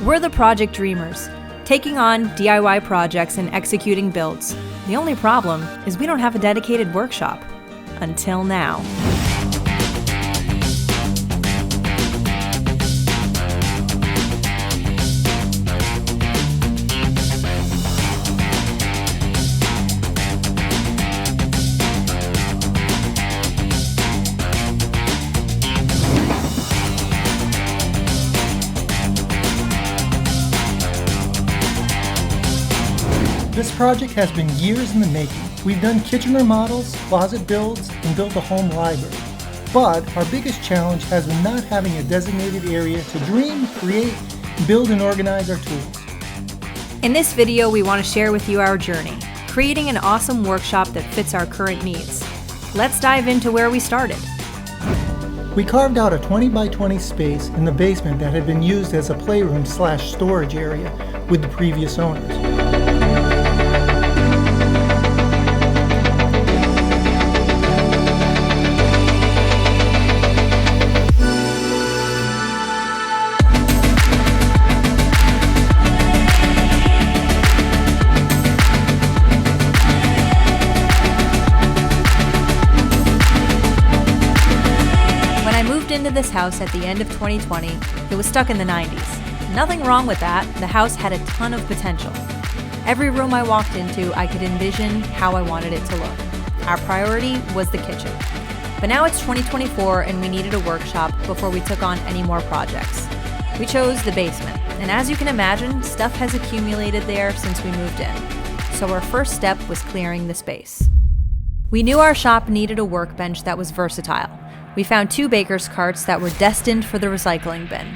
We're the project dreamers, taking on DIY projects and executing builds. The only problem is we don't have a dedicated workshop. Until now. This project has been years in the making. We've done kitchen remodels, closet builds, and built a home library. But our biggest challenge has been not having a designated area to dream, create, build, and organize our tools. In this video, we want to share with you our journey, creating an awesome workshop that fits our current needs. Let's dive into where we started. We carved out a 20 by 20 space in the basement that had been used as a playroom/storage area with the previous owners. Into this house at the end of 2020, it was stuck in the 90s. Nothing wrong with that, the house had a ton of potential. Every room I walked into, I could envision how I wanted it to look. Our priority was the kitchen. But now it's 2024 and we needed a workshop before we took on any more projects. We chose the basement, and as you can imagine, stuff has accumulated there since we moved in. So our first step was clearing the space. We knew our shop needed a workbench that was versatile. We found 2 baker's carts that were destined for the recycling bin.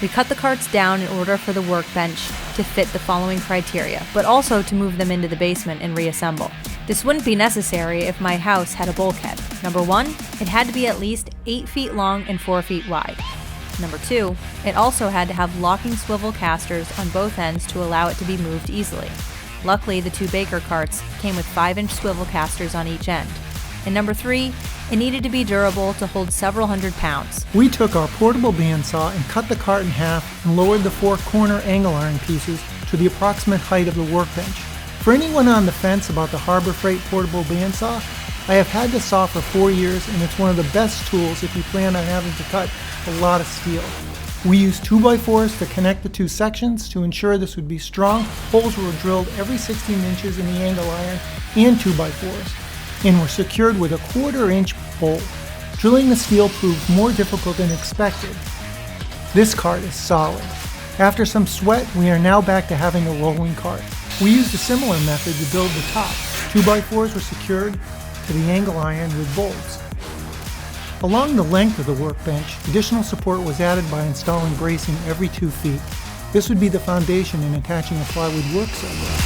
We cut the carts down in order for the workbench to fit the following criteria, but also to move them into the basement and reassemble. This wouldn't be necessary if my house had a bulkhead. Number 1, it had to be at least 8 feet long and 4 feet wide. Number 2, it also had to have locking swivel casters on both ends to allow it to be moved easily. Luckily, the 2 baker carts came with 5-inch swivel casters on each end. And number 3, it needed to be durable to hold several hundred pounds. We took our portable bandsaw and cut the cart in half and lowered the 4 corner angle iron pieces to the approximate height of the workbench. For anyone on the fence about the Harbor Freight portable bandsaw, I have had this saw for 4 years and it's one of the best tools if you plan on having to cut a lot of steel. We used 2x4s to connect the 2 sections to ensure this would be strong. Holes were drilled every 16 inches in the angle iron and 2x4s. And were secured with a 1/4-inch bolt. Drilling the steel proved more difficult than expected. This cart is solid. After some sweat, we are now back to having a rolling cart. We used a similar method to build the top. 2x4s were secured to the angle iron with bolts. Along the length of the workbench, additional support was added by installing bracing every 2 feet. This would be the foundation in attaching a plywood work surface.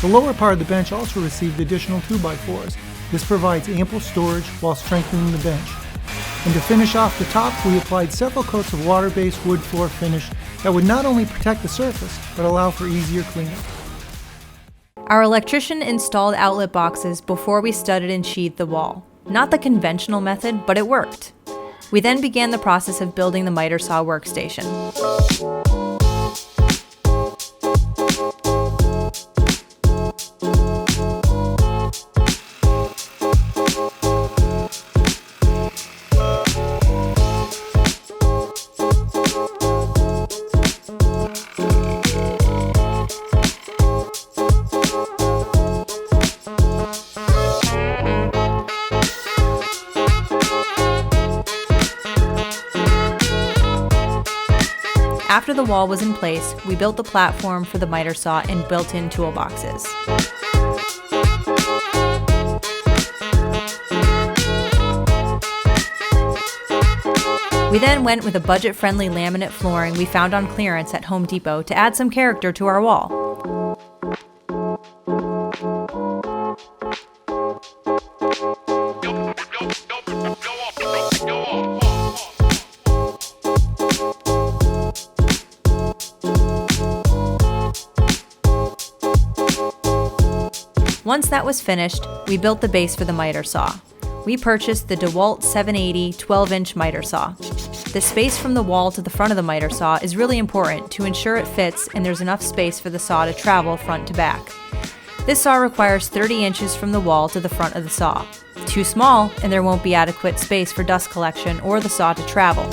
The lower part of the bench also received additional 2x4s. This provides ample storage while strengthening the bench. And to finish off the top, we applied several coats of water-based wood floor finish that would not only protect the surface, but allow for easier cleanup. Our electrician installed outlet boxes before we studded and sheathed the wall. Not the conventional method, but it worked. We then began the process of building the miter saw workstation. After the wall was in place, we built the platform for the miter saw and built-in toolboxes. We then went with a budget-friendly laminate flooring we found on clearance at Home Depot to add some character to our wall. Once that was finished, we built the base for the miter saw. We purchased the DeWalt 780 12-inch miter saw. The space from the wall to the front of the miter saw is really important to ensure it fits and there's enough space for the saw to travel front to back. This saw requires 30 inches from the wall to the front of the saw. Too small, and there won't be adequate space for dust collection or the saw to travel.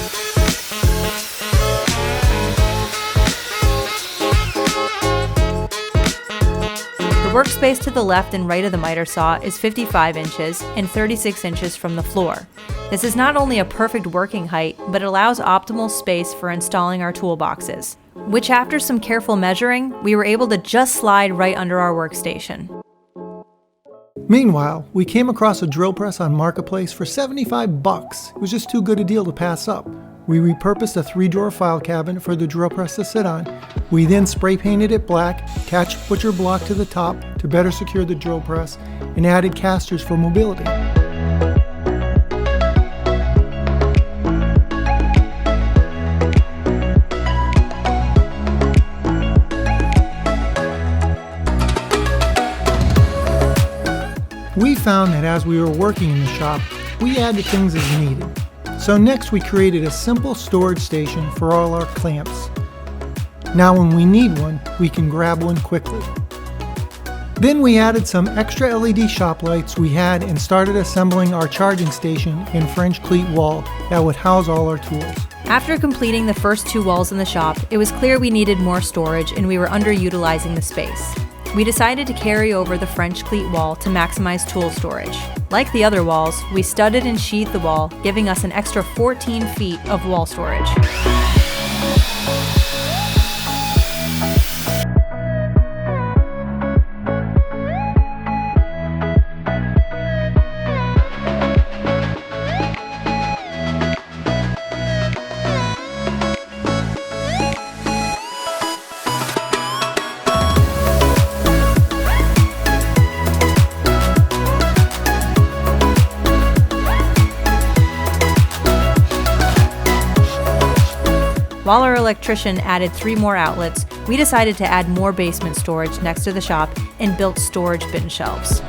The workspace to the left and right of the miter saw is 55 inches and 36 inches from the floor. This is not only a perfect working height, but it allows optimal space for installing our toolboxes, which after some careful measuring, we were able to just slide right under our workstation. Meanwhile, we came across a drill press on Marketplace for $75. It was just too good a deal to pass up. We repurposed a 3-drawer file cabinet for the drill press to sit on. We then spray painted it black, attached butcher block to the top to better secure the drill press, and added casters for mobility. We found that as we were working in the shop, we added things as needed. So next we created a simple storage station for all our clamps. Now when we need one, we can grab one quickly. Then we added some extra LED shop lights we had and started assembling our charging station and French cleat wall that would house all our tools. After completing the first 2 walls in the shop, it was clear we needed more storage and we were underutilizing the space. We decided to carry over the French cleat wall to maximize tool storage. Like the other walls, we studded and sheathed the wall, giving us an extra 14 feet of wall storage. While our electrician added 3 more outlets, we decided to add more basement storage next to the shop and built storage bin shelves.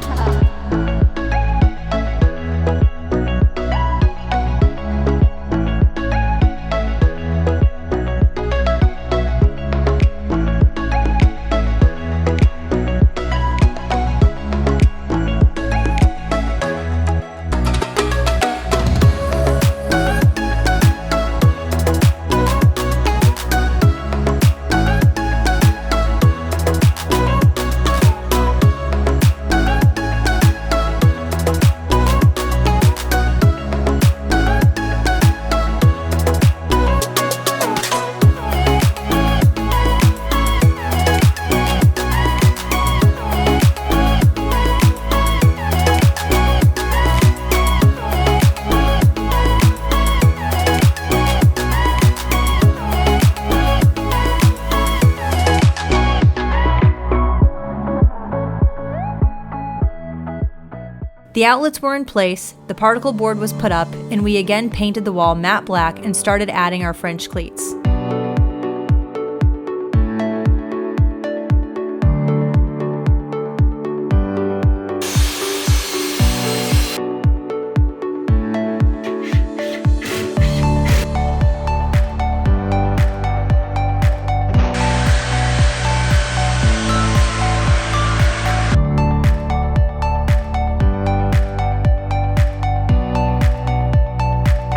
The outlets were in place, the particle board was put up, and we again painted the wall matte black and started adding our French cleats.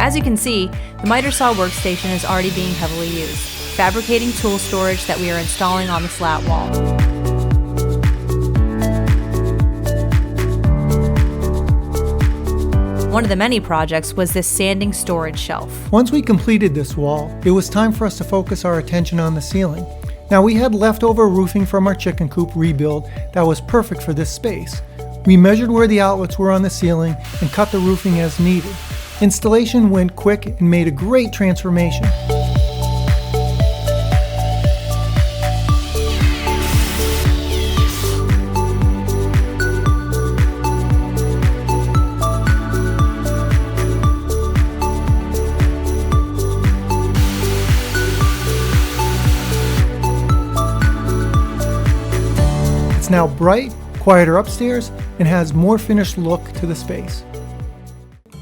As you can see, the miter saw workstation is already being heavily used, fabricating tool storage that we are installing on the slat wall. One of the many projects was this sanding storage shelf. Once we completed this wall, it was time for us to focus our attention on the ceiling. Now we had leftover roofing from our chicken coop rebuild that was perfect for this space. We measured where the outlets were on the ceiling and cut the roofing as needed. Installation went quick and made a great transformation. It's now bright, quieter upstairs, and has more finished look to the space.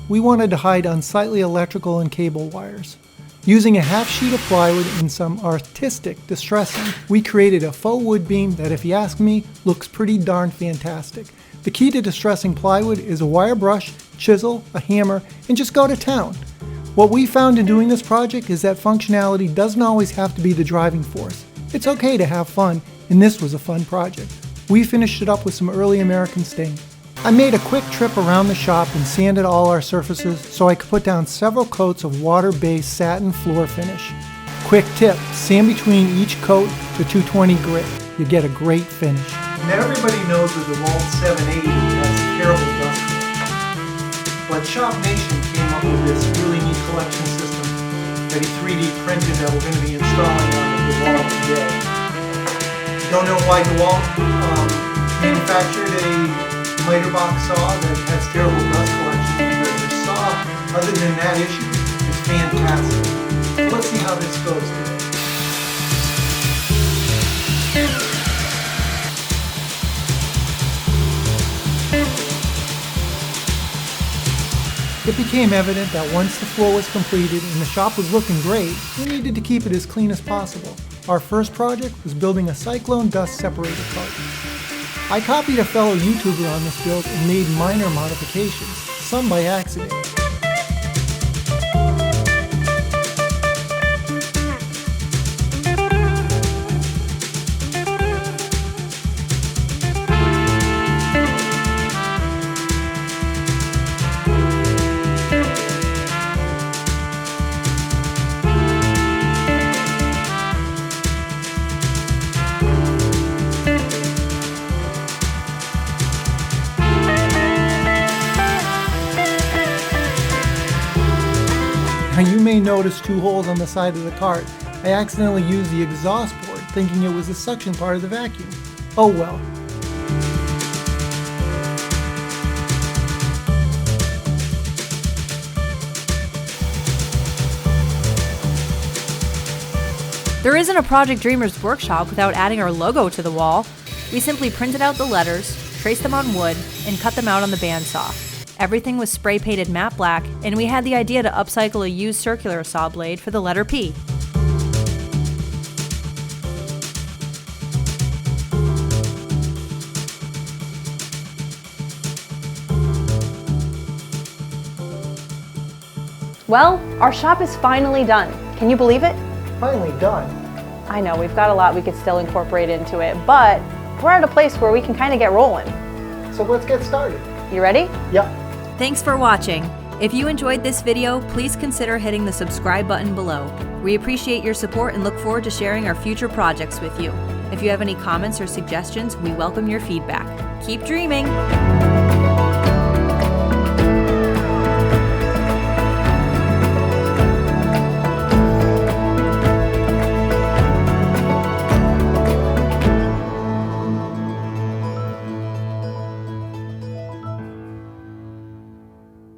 We wanted to hide unsightly electrical and cable wires. Using a half sheet of plywood and some artistic distressing, we created a faux wood beam that, if you ask me, looks pretty darn fantastic. The key to distressing plywood is a wire brush, chisel, a hammer, and just go to town. What we found in doing this project is that functionality doesn't always have to be the driving force. It's okay to have fun, and this was a fun project. We finished it up with some early American stain. I made a quick trip around the shop and sanded all our surfaces so I could put down several coats of water-based satin floor finish. Quick tip, sand between each coat to 220 grit. You get a great finish. Now everybody knows that the DeWalt 780 has terrible dust collection. But Shop Nation came up with this really neat collection system that he 3D printed that we're going to be installing on the DeWalt today. Don't know why DeWalt manufactured a miter box saw that has terrible dust collection, because the saw, other than that issue, is fantastic. So let's see how this goes today. It became evident that once the floor was completed and the shop was looking great, we needed to keep it as clean as possible. Our first project was building a cyclone dust separator cart. I copied a fellow YouTuber on this build and made minor modifications, some by accident. Now you may notice two holes on the side of the cart. I accidentally used the exhaust port, thinking it was the suction part of the vacuum. Oh well. There isn't a Project Dreamer's workshop without adding our logo to the wall. We simply printed out the letters, traced them on wood, and cut them out on the bandsaw. Everything was spray painted matte black, and we had the idea to upcycle a used circular saw blade for the letter P. Well, our shop is finally done. Can you believe it? Finally done. I know, we've got a lot we could still incorporate into it, but we're at a place where we can kind of get rolling. So let's get started. You ready? Yep. Thanks for watching. If you enjoyed this video, please consider hitting the subscribe button below. We appreciate your support and look forward to sharing our future projects with you. If you have any comments or suggestions, we welcome your feedback. Keep dreaming!